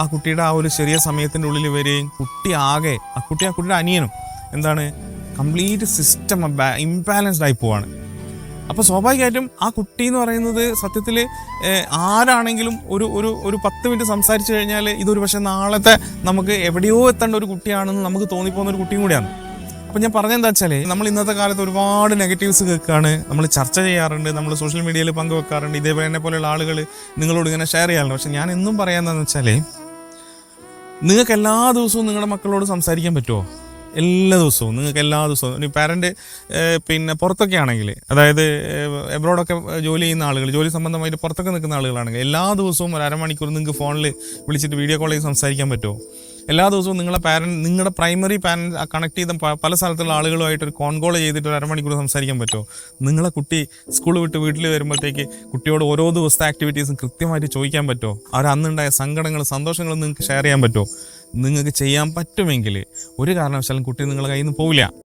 ആ കുട്ടിയുടെ ആ ഒരു ചെറിയ സമയത്തിൻ്റെ ഉള്ളിൽ വരികയും ആ കുട്ടിയുടെ അനിയനും എന്താണ് കംപ്ലീറ്റ് സിസ്റ്റം ഇംബാലൻസ്ഡ് ആയി പോവാണ്. അപ്പോൾ സ്വാഭാവികമായിട്ടും ആ കുട്ടി എന്ന് പറയുന്നത് സത്യത്തിൽ ആരാണെങ്കിലും ഒരു 10 മിനിറ്റ് സംസാരിച്ചു കഴിഞ്ഞാൽ ഇതൊരു പക്ഷേ നാളത്തെ നമുക്ക് എവിടെയോ എത്തേണ്ട ഒരു കുട്ടിയാണെന്ന് നമുക്ക് തോന്നിപ്പോകുന്ന ഒരു കുട്ടിയും കൂടിയാണ്. അപ്പോൾ ഞാൻ പറഞ്ഞെന്താ വെച്ചാൽ നമ്മൾ ഇന്നത്തെ കാലത്ത് ഒരുപാട് നെഗറ്റീവ്സ് കേൾക്കുകയാണ്, നമ്മൾ ചർച്ച ചെയ്യാറുണ്ട്, നമ്മൾ സോഷ്യൽ മീഡിയയിൽ പങ്കുവെക്കാറുണ്ട്, ഇതേപോലെ എന്നെ പോലെയുള്ള ആളുകൾ നിങ്ങളോട് ഇങ്ങനെ ഷെയർ ചെയ്യാറുണ്ട്. പക്ഷെ ഞാൻ എന്നും പറയാമെന്നു വെച്ചാൽ നിങ്ങൾക്ക് എല്ലാ ദിവസവും നിങ്ങളുടെ മക്കളോട് സംസാരിക്കാൻ പറ്റുമോ? എല്ലാ ദിവസവും നിങ്ങൾക്ക് എല്ലാ ദിവസവും ഒരു പാരൻറ്റ് പുറത്തൊക്കെ ആണെങ്കിൽ, അതായത് എബ്രോഡൊക്കെ ജോലി ചെയ്യുന്ന ആളുകൾ, ജോലി സംബന്ധമായിട്ട് പുറത്തൊക്കെ നിൽക്കുന്ന ആളുകളാണെങ്കിൽ എല്ലാ ദിവസവും ഒരു അരമണിക്കൂർ നിങ്ങൾക്ക് ഫോണിൽ വിളിച്ചിട്ട് വീഡിയോ കോൾ ചെയ്ത് സംസാരിക്കാൻ പറ്റുമോ? എല്ലാ ദിവസവും നിങ്ങളുടെ പ്രൈമറി പാരൻറ്റ് കണക്ട് ചെയ്ത പല സ്ഥലത്തുള്ള ആളുകളുമായിട്ട് ഒരു കോൺ കോൾ ചെയ്തിട്ട് ഒരു അരമണിക്കൂർ സംസാരിക്കാൻ പറ്റുമോ? നിങ്ങളെ കുട്ടി സ്കൂൾ വിട്ട് വീട്ടിൽ വരുമ്പോഴത്തേക്ക് കുട്ടിയോട് ഓരോ ദിവസത്തെ ആക്ടിവിറ്റീസും കൃത്യമായിട്ട് ചോദിക്കാൻ പറ്റുമോ? അവർ അന്നുണ്ടായ സങ്കടങ്ങളും സന്തോഷങ്ങളും നിങ്ങൾക്ക് ഷെയർ ചെയ്യാൻ പറ്റുമോ? നിങ്ങൾക്ക് ചെയ്യാൻ പറ്റുമെങ്കിൽ ഒരു കാരണവശാലും കുട്ടി നിങ്ങളുടെ കയ്യിൽ നിന്ന് പോവില്ല.